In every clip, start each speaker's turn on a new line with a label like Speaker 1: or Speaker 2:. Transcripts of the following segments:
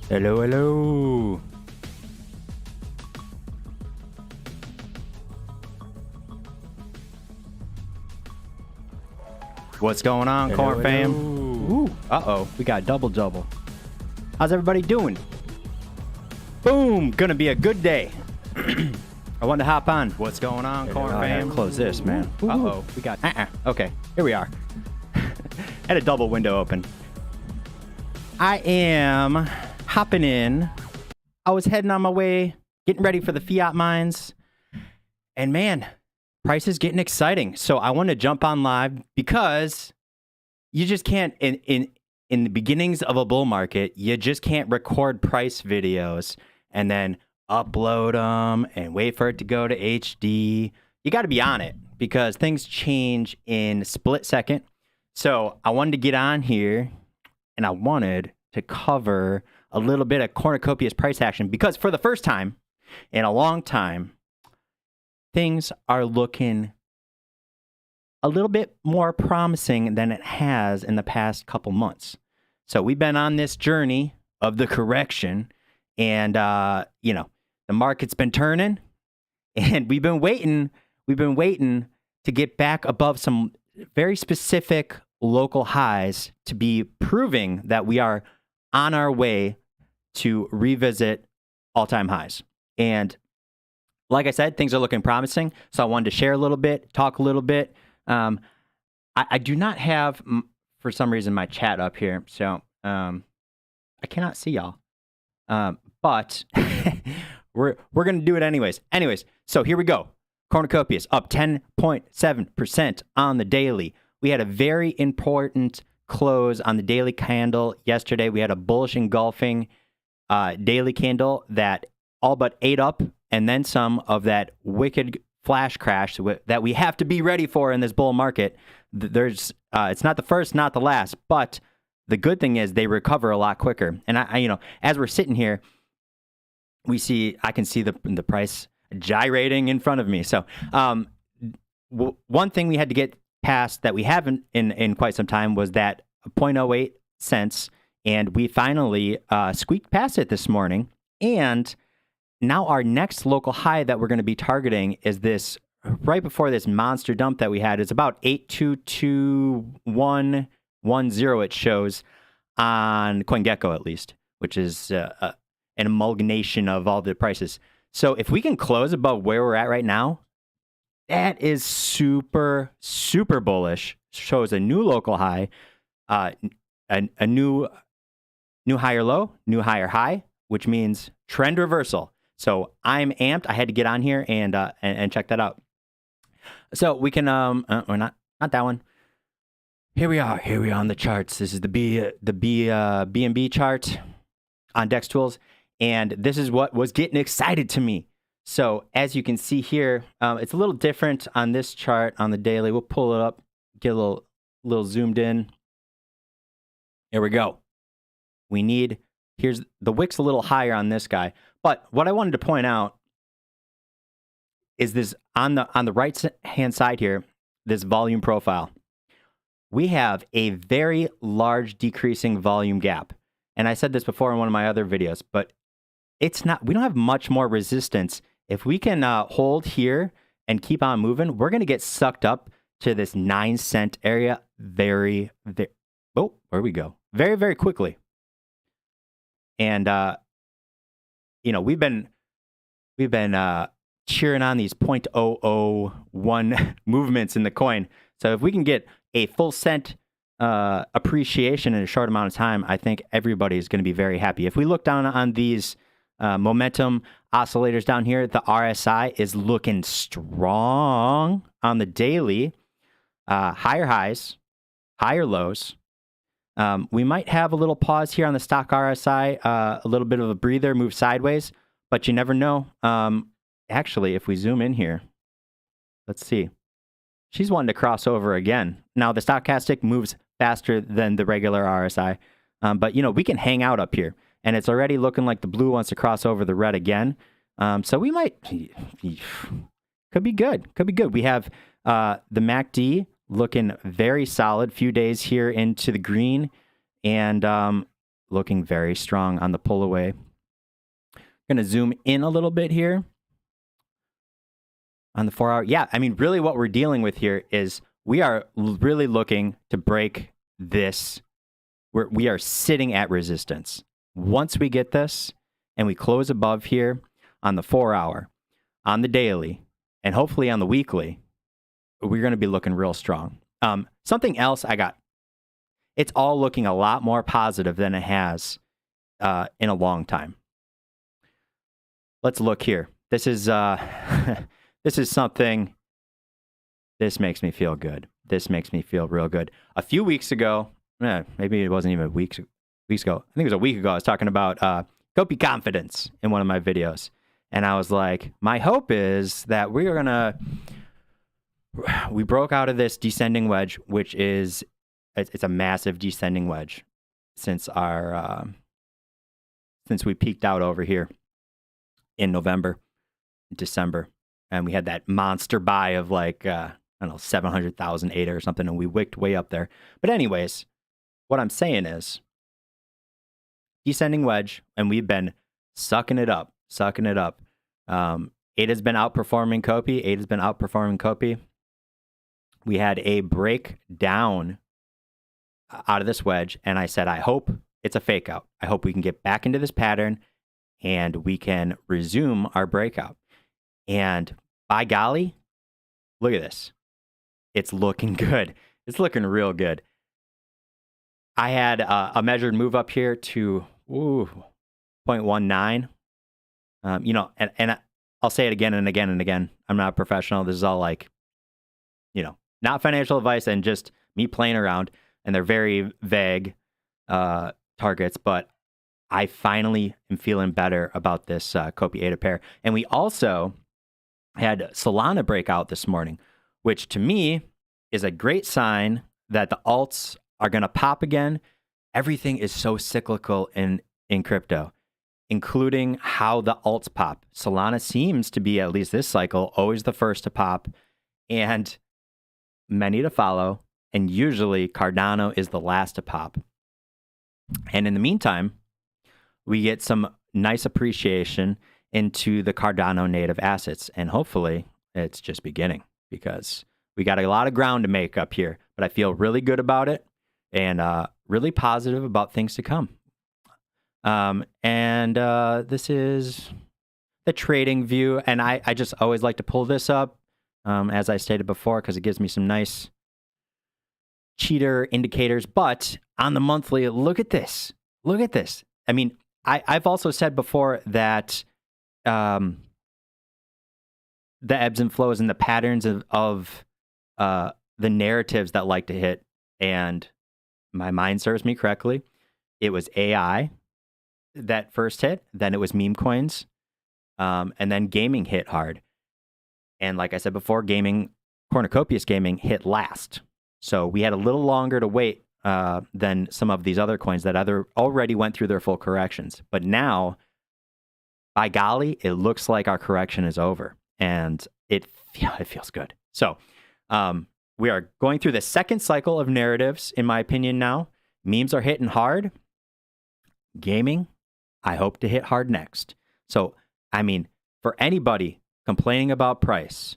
Speaker 1: Hello, hello. What's going on, Corn fam? Ooh, uh-oh, we got double. How's everybody doing? Boom, gonna be a good day. I wanted to hop on. What's going on, Corn fam? Close this, man. Uh-oh, we got, okay, here we are. Had a double window open. I am hopping in. I was heading on my way, getting ready for the fiat mines. And man, price is getting exciting. So I want to jump on live because you just can't, in the beginnings of a bull market, you just can't record price videos and then upload them and wait for it to go to HD. You got to be on it because things change in a split second. So I wanted to get on here and I wanted to cover a little bit of Cornucopias price action because for the first time in a long time, things are looking a little bit more promising than it has in the past couple months. So we've been on this journey of the correction and, you know, the market's been turning and we've been waiting to get back above some very specific local highs to be proving that we are on our way to revisit all-time highs. And like I said, things are looking promising. So I wanted to share a little bit, talk a little bit. I do not have, for some reason, my chat up here. So I cannot see y'all. But we're going to do it anyways. So here we go. Cornucopias up 10.7% on the daily. We had a very important close on the daily candle yesterday. We had a bullish engulfing daily candle that all but ate up and then some of that wicked flash crash that we have to be ready for in this bull market. There's it's not the first, not the last, but the good thing is they recover a lot quicker. And I you know, as we're sitting here, I can see the price gyrating in front of me. So one thing we had to get past that we haven't in quite some time was that 0.08 cents. And we finally squeaked past it this morning. And now our next local high that we're going to be targeting is this right before this monster dump that we had. It's about 822.110 it shows on CoinGecko at least, which is an amalgamation of all the prices. So if we can close above where we're at right now, that is super, super bullish. Shows a new local high, a new higher low, new higher high, which means trend reversal. So I'm amped. I had to get on here and check that out. So we can or not that one. Here we are on the charts. This is the BNB chart on Dex Tools, and this is what was getting excited to me. So as you can see here, it's a little different on this chart on the daily. We'll pull it up, get a little zoomed in. Here we go. Here's the wick's a little higher on this guy. But what I wanted to point out is this on the right hand side here, this volume profile. we have a very large decreasing volume gap. And I said this before in one of my other videos, but we don't have much more resistance. If we can hold here and keep on moving, we're going to get sucked up to this 9 cent area very, where we go? Very, very quickly. And, we've been cheering on these 0.001 movements in the coin. So if we can get a full cent appreciation in a short amount of time, I think everybody's going to be very happy. If we look down on these momentum oscillators down here, the RSI is looking strong on the daily. Higher highs, higher lows. We might have a little pause here on the stock RSI, a little bit of a breather, move sideways, but you never know. Actually, if we zoom in here, let's see. She's wanting to cross over again. Now, the stochastic moves faster than the regular RSI, but, we can hang out up here. And it's already looking like the blue wants to cross over the red again. So we might, could be good. Could be good. We have the MACD looking very solid. Few days here into the green and looking very strong on the pull away. Going to zoom in a little bit here on the 4 hour. Yeah, I mean, really what we're dealing with here is we are really looking to break this. We are sitting at resistance. Once we get this and we close above here on the 4 hour, on the daily, and hopefully on the weekly, we're going to be looking real strong. Something else I got, it's all looking a lot more positive than it has in a long time. Let's look here. This is this is something, this makes me feel good. This makes me feel real good. A few weeks ago, maybe it wasn't even weeks ago. I think it was a week ago. I was talking about COPI confidence in one of my videos. And I was like, my hope is that we broke out of this descending wedge, which is, it's a massive descending wedge since we peaked out over here in November, December. And we had that monster buy of like, I don't know, 700,000 ADA or something. And we wicked way up there. But anyways, what I'm saying is, descending wedge, and we've been sucking it up. ADA's been outperforming COPI. We had a breakdown out of this wedge, and I said, I hope it's a fake out. I hope we can get back into this pattern, and we can resume our breakout. And by golly, look at this. It's looking good. It's looking real good. I had a measured move up here to 0.19. And I'll say it again and again and again. I'm not a professional. This is all like, not financial advice and just me playing around. And they're very vague targets, but I finally am feeling better about this COPI ADA pair. And we also had Solana break out this morning, which to me is a great sign that the alts are going to pop again. Everything is so cyclical in crypto, including how the alts pop. Solana seems to be, at least this cycle, always the first to pop and many to follow. And usually Cardano is the last to pop. And in the meantime, we get some nice appreciation into the Cardano native assets. And hopefully it's just beginning because we got a lot of ground to make up here, but I feel really good about it and really positive about things to come. This is the trading view. And I just always like to pull this up, as I stated before, because it gives me some nice cheater indicators. But on the monthly, look at this. Look at this. I mean, I've also said before that the ebbs and flows and the patterns of the narratives that like to hit, and my mind serves me correctly, it was AI that first hit, then it was meme coins, and then gaming hit hard. And like I said before, Cornucopias gaming hit last. So we had a little longer to wait than some of these other coins that already went through their full corrections. But now, by golly, it looks like our correction is over, and it feels good. So we are going through the second cycle of narratives, in my opinion now. Memes are hitting hard. Gaming, I hope to hit hard next. So, I mean, for anybody complaining about price,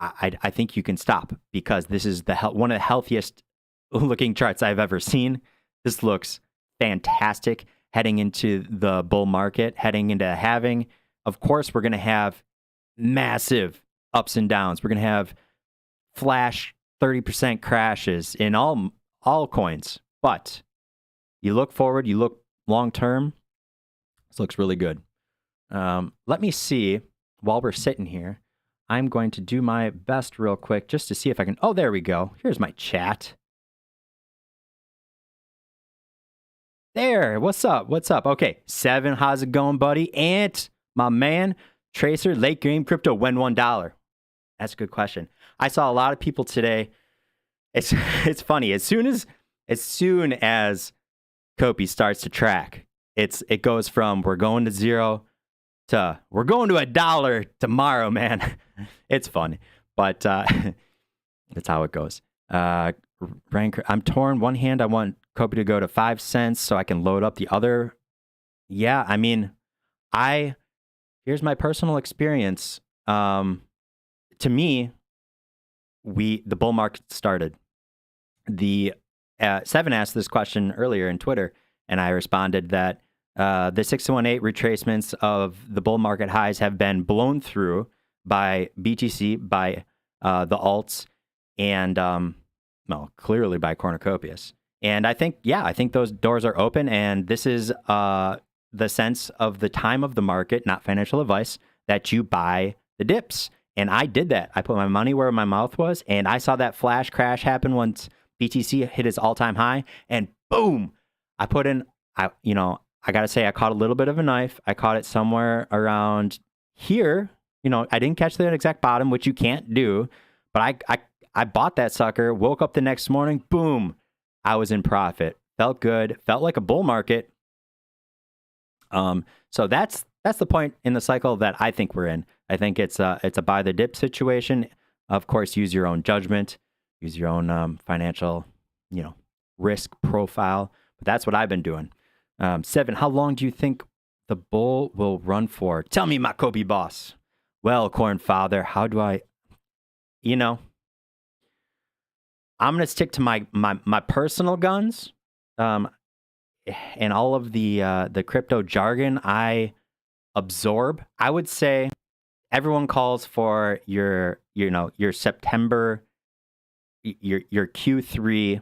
Speaker 1: I think you can stop, because this is one of the healthiest looking charts I've ever seen. This looks fantastic heading into the bull market, heading into halving. Of course, we're going to have massive ups and downs. We're going to have flash 30% crashes in all coins. But you look forward, you look long term, this looks really good. Let me see, while we're sitting here, I'm going to do my best real quick just to see if I can. Oh, there we go. Here's my chat. There. What's up? What's up? Okay. Seven, how's it going, buddy? Ant, my man. Tracer, late game crypto, when $1? That's a good question. I saw a lot of people today. It's funny. As soon as COPI starts to track, it goes from we're going to zero to we're going to $1 tomorrow, man. It's fun, but that's how it goes. Ranker, I'm torn. One hand, I want COPI to go to 5 cents so I can load up the other. Yeah, I mean, here's my personal experience. To me, the bull market started. Seven asked this question earlier in Twitter, and I responded that the 618 retracements of the bull market highs have been blown through by BTC, by the alts, and clearly by Cornucopias. And I think those doors are open, and this is the sense of the time of the market, not financial advice, that you buy the dips. And I did that. I put my money where my mouth was, and I saw that flash crash happen once BTC hit its all-time high, and boom, I put in, I got to say, I caught a little bit of a knife. I caught it somewhere around here. I didn't catch the exact bottom, which you can't do, but I bought that sucker, woke up the next morning, boom, I was in profit. Felt good, felt like a bull market. So that's the point in the cycle that I think we're in. I think it's a buy the dip situation. Of course, use your own judgment, use your own financial, risk profile. But that's what I've been doing. Seven, how long do you think the bull will run for? Tell me, my COPI boss. Well, Corn Father, how do I? I'm gonna stick to my personal guns, and all of the crypto jargon I absorb. I would say everyone calls for your September, your Q3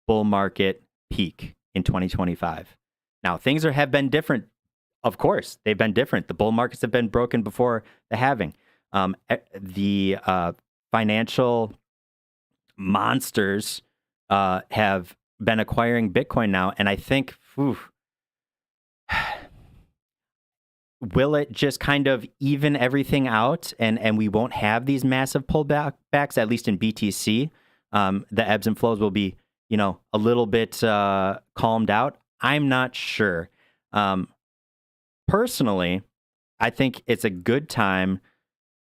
Speaker 1: bull market peak in 2025. Now, things have been different. Of course, they've been different. The bull markets have been broken before the halving. The financial monsters have been acquiring Bitcoin now, and I think, will it just kind of even everything out, and we won't have these massive pullbacks, at least in BTC? The ebbs and flows will be, a little bit calmed out. I'm not sure. Personally, I think it's a good time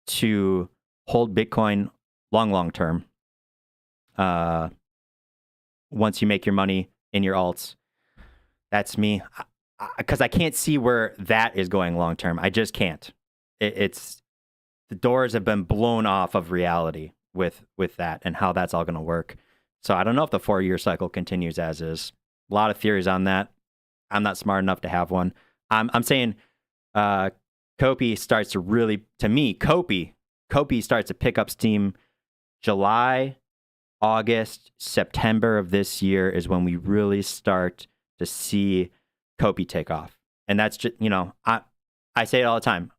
Speaker 1: to hold Bitcoin long term. Once you make your money in your alts, that's me. Because I can't see where that is going long term. I just can't. It's the doors have been blown off of reality with that and how that's all going to work. So I don't know if the 4-year cycle continues as is. A lot of theories on that. I'm not smart enough to have one. I'm saying COPI starts to really, to me, COPI starts to pick up steam July, August, September of this year is when we really start to see COPI take off. And that's just, I say it all the time.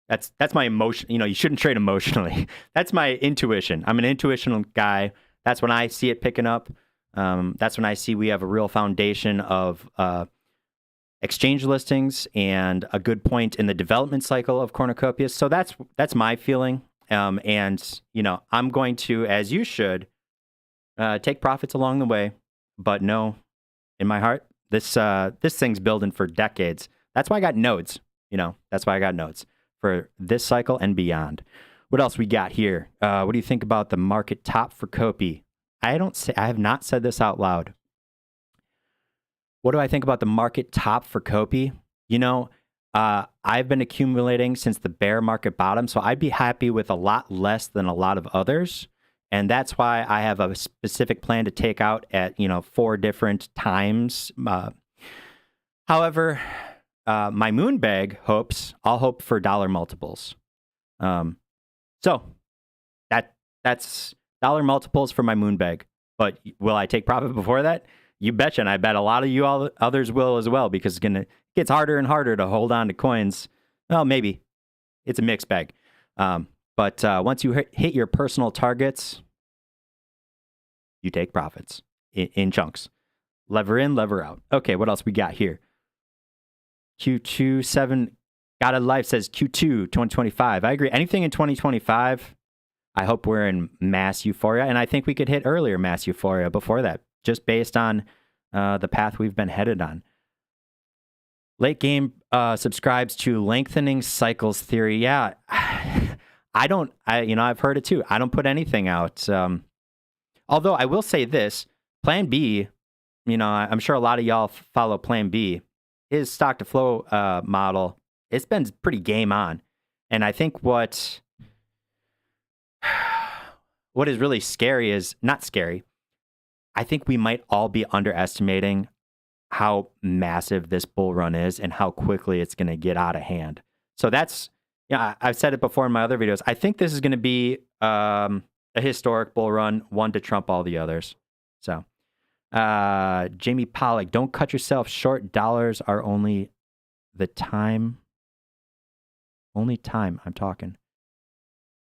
Speaker 1: That's my emotion. You shouldn't trade emotionally. That's my intuition. I'm an intuitional guy. That's when I see it picking up. That's when I see we have a real foundation of exchange listings and a good point in the development cycle of Cornucopias. So that's my feeling. And I'm going to, as you should, take profits along the way, but know in my heart, this thing's building for decades. That's why I got nodes. That's why I got nodes for this cycle and beyond. What else we got here? What do you think about the market top for COPI? I have not said this out loud. What do I think about the market top for COPI? You know, I've been accumulating since the bear market bottom, so I'd be happy with a lot less than a lot of others. And that's why I have a specific plan to take out at, 4 different times. However, my moon bag I'll hope for dollar multiples. So that's dollar multiples for my moon bag. But will I take profit before that? You betcha, and I bet a lot of you all others will as well, because it gets harder and harder to hold on to coins. Well, maybe. It's a mixed bag. But once you hit your personal targets, you take profits in chunks. Lever in, lever out. Okay, what else we got here? Q27 Got a Life says Q2 2025. I agree. Anything in 2025, I hope we're in mass euphoria, and I think we could hit earlier mass euphoria before that, just based on the path we've been headed on. Late Game subscribes to lengthening cycles theory. Yeah, I've heard it too. I don't put anything out. Although I will say this, Plan B, I'm sure a lot of y'all follow Plan B, his stock to flow model. It's been pretty game on. And I think what is really scary is, not scary, I think we might all be underestimating how massive this bull run is and how quickly it's going to get out of hand. So that's, I've said it before in my other videos. I think this is going to be a historic bull run, one to trump all the others. So, Jamie Pollock, don't cut yourself short. Dollars are only time I'm talking.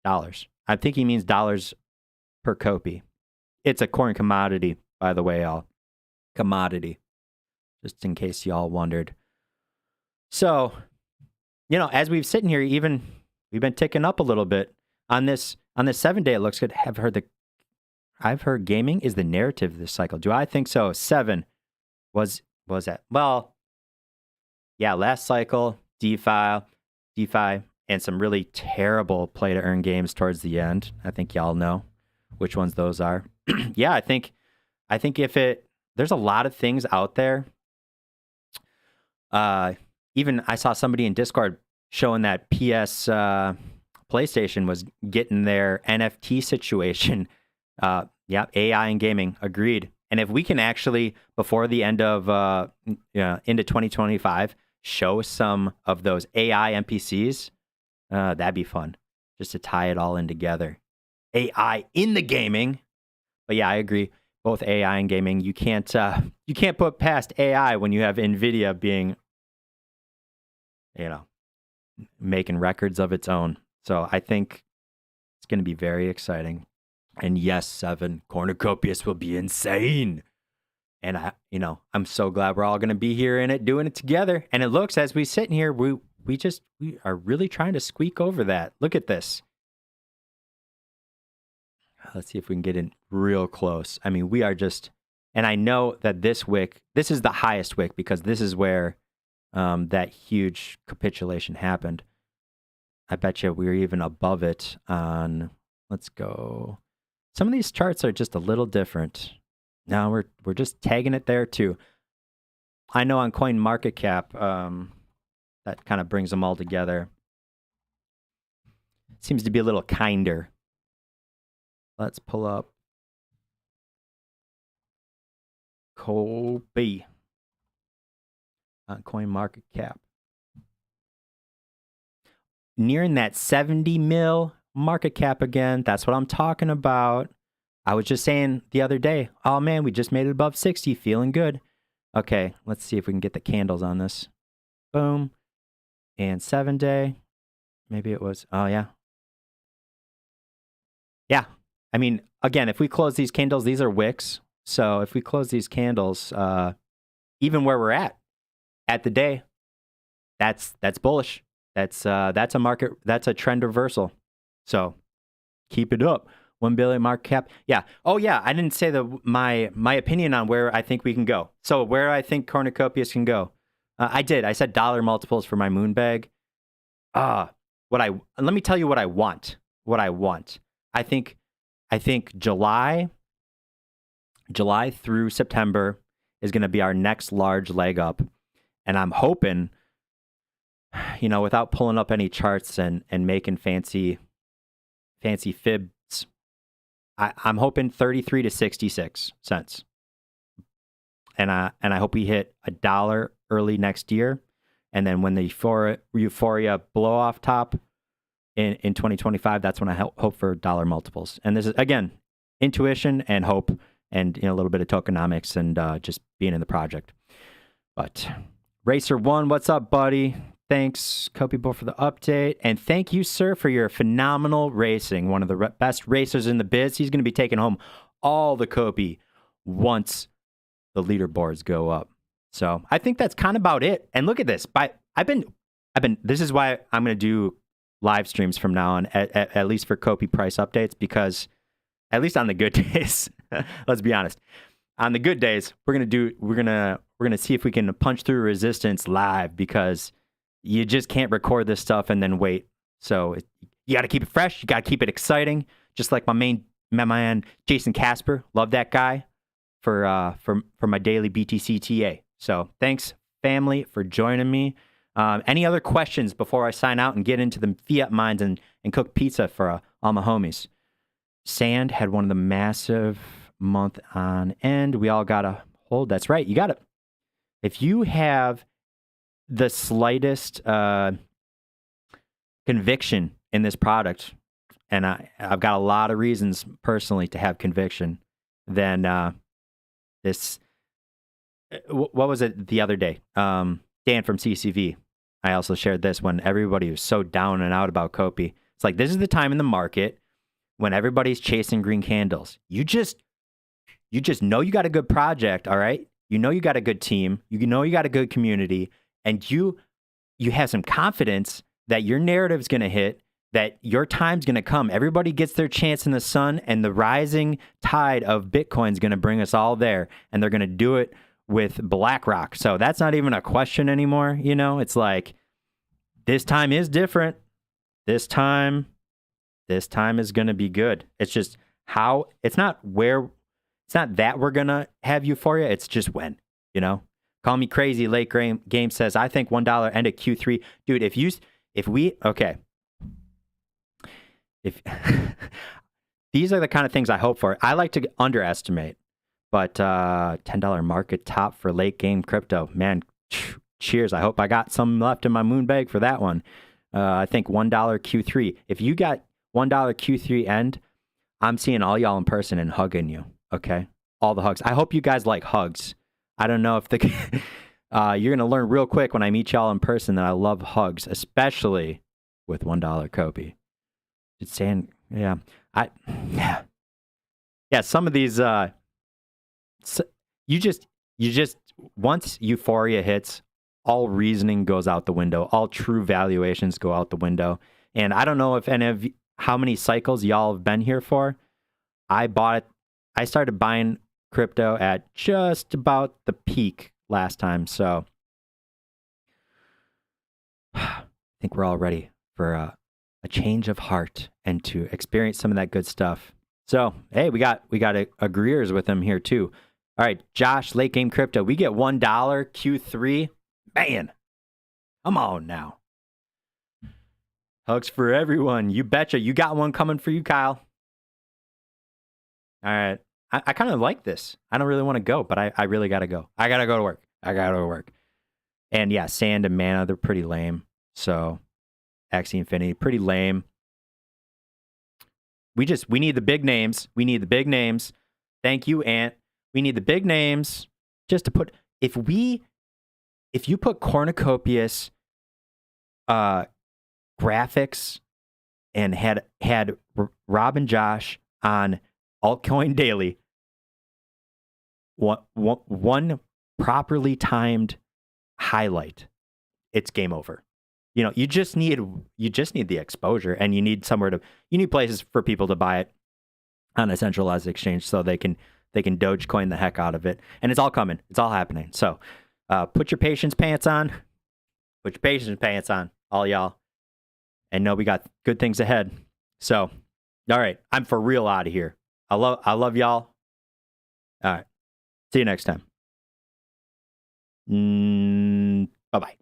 Speaker 1: Dollars. I think he means dollars per COPI. It's a corn commodity, by the way, y'all. Commodity. Just in case y'all wondered. So, as we've sitting here, we've been ticking up a little bit. On this 7-day, it looks good. I've heard gaming is the narrative this cycle. Do I think so? 7 was that? Well, yeah, last cycle, DeFi, and some really terrible play to earn games towards the end. I think y'all know which ones those are. Yeah, I think there's a lot of things out there. Even I saw somebody in Discord showing that PlayStation was getting their NFT situation. Yeah, AI and gaming, agreed. And if we can actually, before the end of into 2025, show some of those AI NPCs, that'd be fun, just to tie it all in together. AI in the gaming, but yeah, I agree. Both AI and gaming, you can't put past AI when you have NVIDIA being, making records of its own. So I think it's going to be very exciting. And yes, 7 Cornucopias will be insane. And I'm so glad we're all going to be here in it, doing it together. And it looks, as we sit in here, we are really trying to squeak over that. Look at this. Let's see if we can get in real close. I mean, we are just, and I know that this is the highest wick, because this is where that huge capitulation happened. I bet you we're even above it on, let's go. Some of these charts are just a little different. Now we're just tagging it there too. I know on CoinMarketCap, that kind of brings them all together. Seems to be a little kinder. Let's pull up COPI on CoinMarketCap. Nearing that 70 mil market cap again. That's what I'm talking about. I was just saying the other day, oh man, we just made it above 60, feeling good. Okay, let's see if we can get the candles on this. Boom. And 7-day. Maybe it was, oh yeah. Yeah. I mean, again, if we close these candles, these are wicks. So if we close these candles, even where we're at the day, that's bullish. That's a market, that's a trend reversal. So keep it up. 1 billion market cap. Yeah. Oh yeah. I didn't say my opinion on where I think we can go. So where I think Cornucopias can go. I did. I said dollar multiples for my moon bag. Let me tell you what I want. what I want. I think July through September is going to be our next large leg up. And I'm hoping, without pulling up any charts and making fancy fibs, I'm hoping 33 to 66 cents. And I hope we hit $1 early next year. And then when the euphoria blow off top in 2025, that's when I hope for dollar multiples. And this is, again, intuition and hope and a little bit of tokenomics and just being in the project. But Racer1, what's up, buddy? Thanks, Copiboar, for the update. And thank you, sir, for your phenomenal racing. One of the best racers in the biz. He's going to be taking home all the COPI once the leaderboards go up. So I think that's kind of about it. And look at this. This is why I'm going to do live streams from now on, at least for COPI price updates, because at least on the good days, let's be honest, on the good days, we're going to see if we can punch through resistance live, because you just can't record this stuff and then wait. So you got to keep it fresh. You got to keep it exciting. Just like my man, Jason Casper. Love that guy for my daily BTC TA. So thanks, family, for joining me. Any other questions before I sign out and get into the fiat mines and cook pizza for all my homies? Sand had one of the massive month on end. We all got to hold. That's right. You got it. If you have the slightest conviction in this product, and I've got a lot of reasons personally to have conviction, then what was it the other day? Dan from CCV. I also shared this when everybody was so down and out about COPI. It's like, this is the time in the market when everybody's chasing green candles. You just know you got a good project, all right? You know you got a good team. You know you got a good community. And you have some confidence that your narrative's going to hit, that your time's going to come. Everybody gets their chance in the sun, and the rising tide of Bitcoin's going to bring us all there. And they're going to do it with BlackRock. So that's not even a question anymore. It's like, this time is different. This time is going to be good. It's just it's not that we're going to have euphoria. It's just when, Call me crazy. Late game says, I think $1 end at Q3. Dude, if these are the kind of things I hope for. I like to underestimate, but $10 market top for late game crypto, man, cheers. I hope I got some left in my moon bag for that one. I think $1 Q3. If you got $1 Q3 end, I'm seeing all y'all in person and hugging you. Okay. All the hugs. I hope you guys like hugs. I don't know if you're going to learn real quick when I meet y'all in person that I love hugs, especially with $1 COPI. It's saying, yeah, some of these, you just, once euphoria hits, all reasoning goes out the window. All true valuations go out the window. And I don't know if how many cycles y'all have been here for. I started buying crypto at just about the peak last time. So I think we're all ready for a change of heart and to experience some of that good stuff. So, hey, we got agreeers with him here too. All right, Josh, late game crypto. We get $1 Q3. Man, come on now. Hugs for everyone. You betcha. You got one coming for you, Kyle. All right. I kind of like this. I don't really want to go, but I really got to go. I got to go to work. And yeah, Sand and Mana, they're pretty lame. So, Axie Infinity, pretty lame. We need the big names. Thank you, Ant. We need the big names just to put, if you put Cornucopias graphics and had Rob and Josh on Altcoin Daily, one properly timed highlight, it's game over. You just need the exposure, and you need places for people to buy it on a centralized exchange so they can Dogecoin the heck out of it. And it's all coming. It's all happening. So put your patience pants on. Put your patience pants on, all y'all. And know we got good things ahead. So, all right, I'm for real out of here. I love y'all. All right, see you next time. Bye bye.